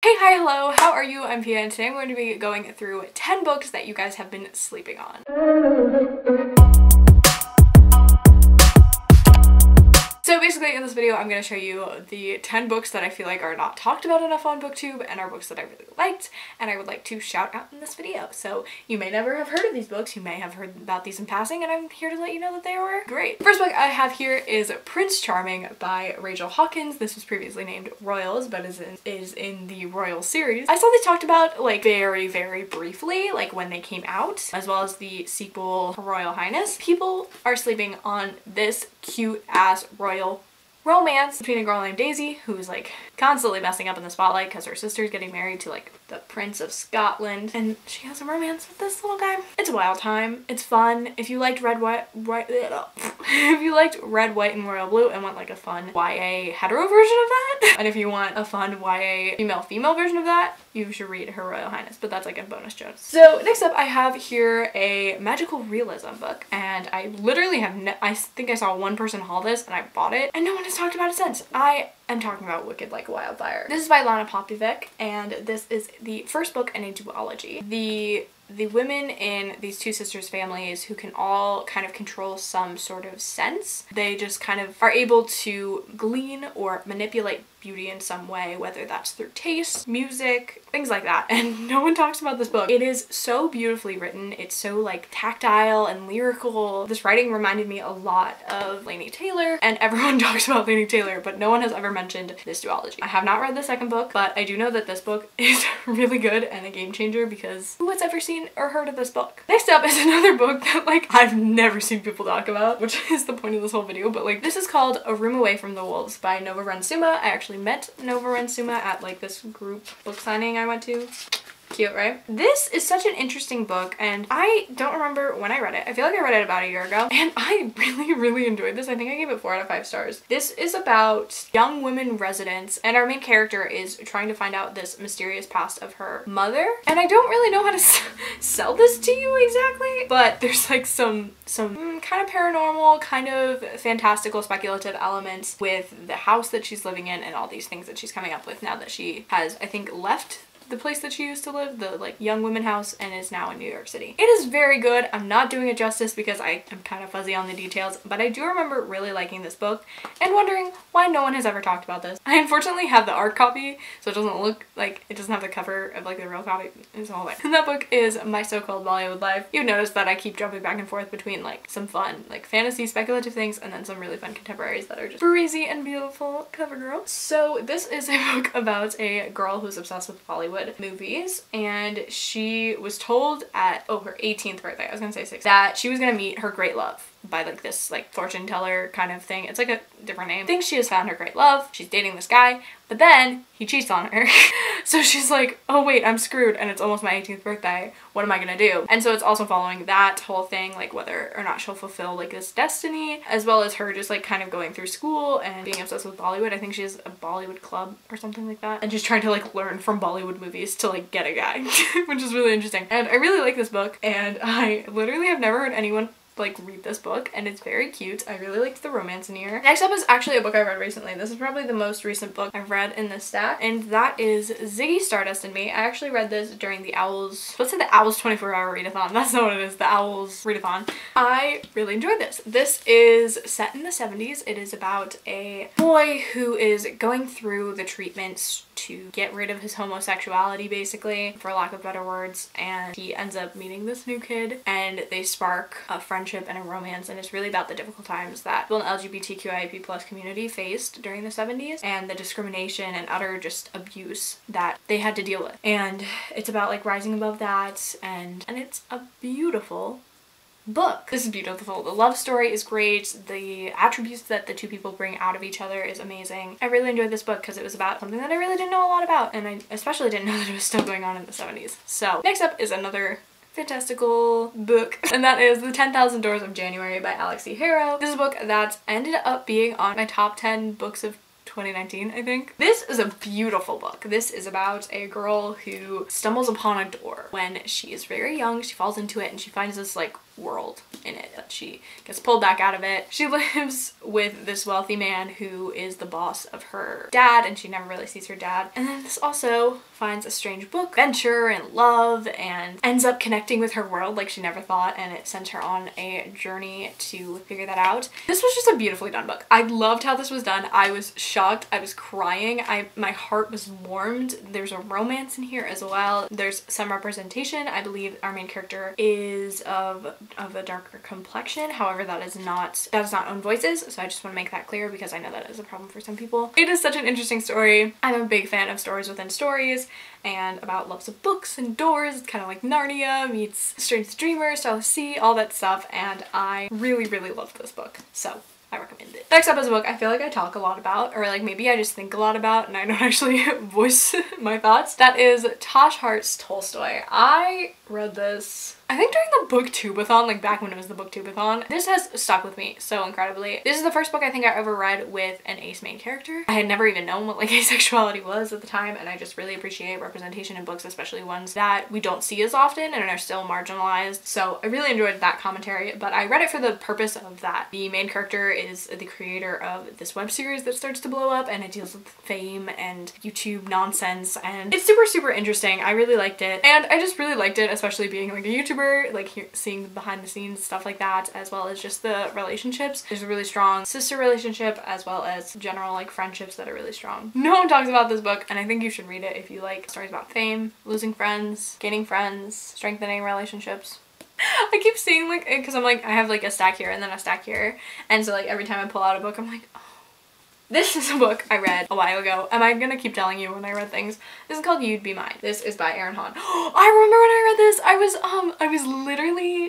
Hey, hi, hello, how are you? I'm Pia and today I'm going to be going through 10 books that you guys have been sleeping on. So basically in this video I'm going to show you the 10 books that I feel like are not talked about enough on BookTube and are books that I really liked and I would like to shout out in this video. So you may never have heard of these books, you may have heard about these in passing, and I'm here to let you know that they were great. First book I have here is Prince Charming by Rachel Hawkins. This was previously named Royals but is in the Royal series. I saw these talked about like very briefly, like when they came out, as well as the sequel Royal Highness. People are sleeping on this cute ass royal romance between a girl named Daisy, who's like constantly messing up in the spotlight because her sister's getting married to like the Prince of Scotland, and she has a romance with this little guy. It's a wild time. It's fun. If you liked red, white, if you liked red, white, and royal blue and want like a fun YA hetero version of that, and if you want a fun YA female version of that, you should read Her Royal Highness, but that's like a bonus Jones. So next up I have here a magical realism book, and I literally have I think I saw one person haul this and I bought it and no one has talked about it since. I am talking about Wicked Like Wildfire. This is by Lana Popovic and this is the first book in a duology. The women in these two sisters' families who can all kind of control some sort of sense, they just kind of are able to glean or manipulate beauty in some way, whether that's through taste, music, things like that. And no one talks about this book. It is so beautifully written. It's so like tactile and lyrical. This writing reminded me a lot of Laini Taylor, and everyone talks about Laini Taylor, but no one has ever mentioned this duology. I have not read the second book, but I do know that this book is really good and a game changer because who has ever seen or heard of this book? Next up is another book that like I've never seen people talk about, which is the point of this whole video, but like this is called A Room Away from the Wolves by Nova Rensuma. I actually met Nova Rensuma at like this group book signing I went to. Cute, right? This is such an interesting book and I don't remember when I read it. I feel like I read it about a year ago and I really enjoyed this. I think I gave it 4 out of 5 stars. This is about young women residents and our main character is trying to find out this mysterious past of her mother. And I don't really know how to sell this to you exactly, but there's like some kind of paranormal, kind of fantastical, speculative elements with the house that she's living in and all these things that she's coming up with now that she has, I think, left the place that she used to live, the like young women house, and is now in New York City. It is very good. I'm not doing it justice because I am kind of fuzzy on the details, but I do remember really liking this book and wondering why no one has ever talked about this. I unfortunately have the art copy, so it doesn't look like, it doesn't have the cover of like the real copy. It's all there. And that book is My So-Called Bollywood Life. You notice that I keep jumping back and forth between like some fun like fantasy speculative things and then some really fun contemporaries that are just breezy and beautiful cover girl. So this is a book about a girl who's obsessed with Bollywood movies, and she was told at her 18th birthday, I was gonna say 6th, that she was gonna meet her great love by like this like fortune teller kind of thing. It's like a different name. Thinks she has found her great love. She's dating this guy, but then he cheats on her. So she's like, oh wait, I'm screwed and it's almost my 18th birthday. What am I gonna do? And so it's also following that whole thing, like whether or not she'll fulfill like this destiny, as well as her just like kind of going through school and being obsessed with Bollywood. I think she has a Bollywood club or something like that. And she's trying to like learn from Bollywood movies to like get a guy, which is really interesting. And I really like this book and I literally have never heard anyone like read this book and it's very cute. I really liked the romance in here. Next up is actually a book I read recently. This is probably the most recent book I've read in this stack, and that is Ziggy Stardust and Me. I actually read this during the Owls, let's say the Owls 24-hour readathon. That's not what it is, the Owls readathon. I really enjoyed this. This is set in the 70s. It is about a boy who is going through the treatments to get rid of his homosexuality, basically, for lack of better words, and he ends up meeting this new kid and they spark a friendship and a romance, and it's really about the difficult times that the LGBTQIAP+ community faced during the 70s and the discrimination and utter just abuse that they had to deal with. And it's about like rising above that, and it's a beautiful book. This is beautiful. The love story is great. The attributes that the two people bring out of each other is amazing. I really enjoyed this book because it was about something that I really didn't know a lot about, and I especially didn't know that it was still going on in the 70s. So next up is another fantastical book, and that is The 10,000 Doors of January by Alexi Harrow. This is a book that ended up being on my top 10 books of 2019, I think. This is a beautiful book. This is about a girl who stumbles upon a door when she is very young. She falls into it and she finds this like world in it. but she gets pulled back out of it. She lives with this wealthy man who is the boss of her dad, and she never really sees her dad. And then this also finds a strange book, adventure and love, and ends up connecting with her world like she never thought, and it sends her on a journey to figure that out. This was just a beautifully done book. I loved how this was done. I was shocked. I was crying. My heart was warmed. There's a romance in here as well. There's some representation. I believe our main character is of a darker complexion. However, that is not own voices, so I just want to make that clear because I know that is a problem for some people. It is such an interesting story. I'm a big fan of stories within stories and about loves of books and doors. It's kind of like Narnia meets Strange Dreamer, Star of the Sea, all that stuff, and I really, really loved this book. So I recommend it. Next up is a book I feel like I talk a lot about, or like maybe I just think a lot about and I don't actually voice my thoughts. That is Tosh Tolstoy. I read this I think during the booktubeathon, like back when it was the booktubeathon. This has stuck with me so incredibly. This is the first book I think I ever read with an ace main character. I had never even known what like asexuality was at the time, and I just really appreciate representation in books, especially ones that we don't see as often and are still marginalized. So I really enjoyed that commentary, but I read it for the purpose of that. The main character is the creator of this web series that starts to blow up, and it deals with fame and YouTube nonsense, and it's super, super interesting. I really liked it, and I just really liked it, especially being like a YouTuber, like seeing the behind the scenes stuff like that, as well as just the relationships. There's a really strong sister relationship as well as general like friendships that are really strong. No one talks about this book, and I think you should read it if you like stories about fame, losing friends, gaining friends, strengthening relationships. I keep seeing like, because I'm like, I have like a stack here and then a stack here, and so like every time I pull out a book I'm like, oh. This is a book I read a while ago. Am I gonna keep telling you when I read things? This is called You'd Be Mine. This is by Aaron Hahn. I remember when I read this,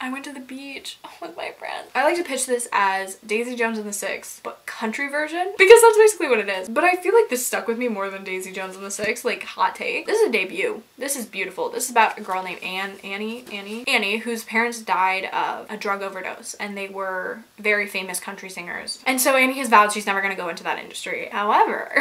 I went to the beach with my friends. I like to pitch this as Daisy Jones and the Six, but country version, because that's basically what it is. But I feel like this stuck with me more than Daisy Jones and the Six, like hot take. This is a debut. This is beautiful. This is about a girl named Annie, whose parents died of a drug overdose, and they were very famous country singers. And so Annie has vowed she's never gonna go into that industry. However,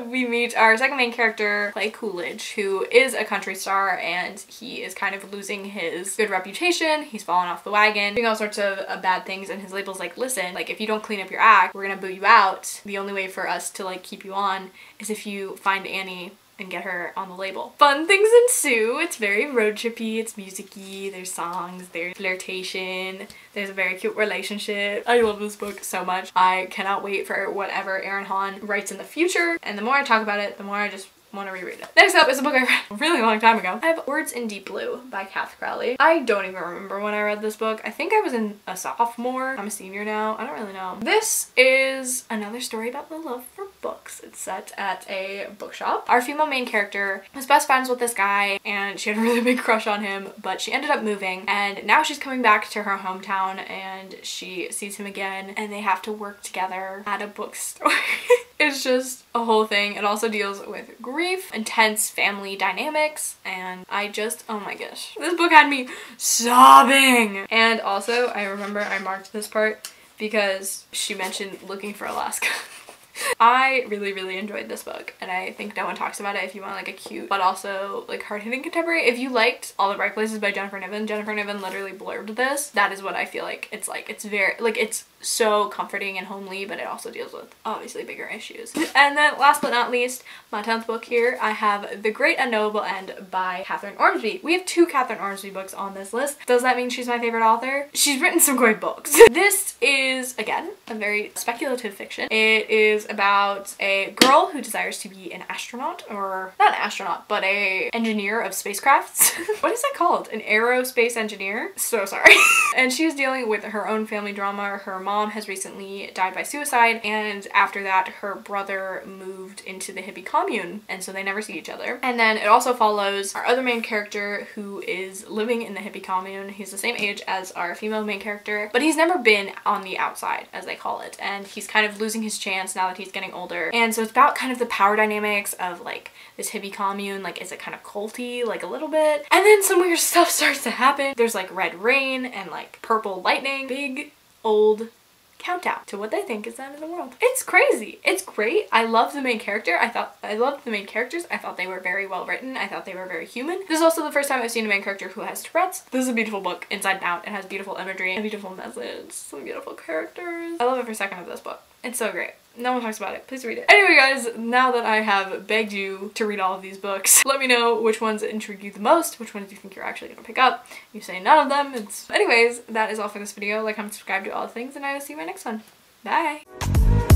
we meet our second main character, Clay Coolidge, who is a country star, and he is kind of losing his good reputation. He's fallen off the wagon, doing all sorts of bad things, and his label's like, listen, like if you don't clean up your act, we're gonna boot you out. The only way for us to like keep you on is if you find Annie and get her on the label. Fun things ensue. It's very road trippy, it's music-y, there's songs, there's flirtation, there's a very cute relationship. I love this book so much. I cannot wait for whatever Aaron Hahn writes in the future, and the more I talk about it, the more I just want to reread it. Next up is a book I read a really long time ago. I have Words in Deep Blue by Kath Crowley. I don't even remember when I read this book. I think I was in a sophomore. I'm a senior now. I don't really know. This is another story about the love for books. It's set at a bookshop. Our female main character was best friends with this guy, and she had a really big crush on him, but she ended up moving, and now she's coming back to her hometown, and she sees him again, and they have to work together at a bookstore. It's just a whole thing. It also deals with grief, intense family dynamics, and I just, oh my gosh. This book had me sobbing! And also, I remember I marked this part because she mentioned looking for Alaska. I really, really enjoyed this book, and I think no one talks about it. If you want like a cute but also like hard-hitting contemporary, if you liked All the Bright Places by Jennifer Niven literally blurbed this. That is what I feel like it's like. It's very like, it's so comforting and homely, but it also deals with obviously bigger issues. And then last but not least, my 10th book here, I have The Great Unknowable End by Catherine Ormsby. We have 2 Catherine Ormsby books on this list. Does that mean she's my favorite author? She's written some great books. This is, again, a very speculative fiction. It is about a girl who desires to be an astronaut, or not an astronaut, but a engineer of spacecrafts. What is that called? An aerospace engineer? So sorry. And she is dealing with her own family drama. Her mom has recently died by suicide, and after that her brother moved into the hippie commune, and so they never see each other. And then it also follows our other main character, who is living in the hippie commune. He's the same age as our female main character, but he's never been on the outside, as they call it, and he's kind of losing his chance now that he's getting older. And so it's about kind of the power dynamics of like this hippie commune. Like, is it kind of culty, like a little bit? And then some weird stuff starts to happen. There's like red rain and like purple lightning. Big old countdown to what they think is the end of the world. It's crazy. It's great. I love the main character. I loved the main characters. I thought they were very well written. I thought they were very human. This is also the first time I've seen a main character who has Tourette's. This is a beautiful book inside and out. It has beautiful imagery, a beautiful message, some beautiful characters. I love every second of this book. It's so great. No one talks about it. Please read it. Anyway guys, now that I have begged you to read all of these books, let me know which ones intrigue you the most, which ones you think you're actually gonna pick up. You say none of them. Anyways, that is all for this video. Like, comment, subscribe, do all the things, and I will see you in my next one. Bye!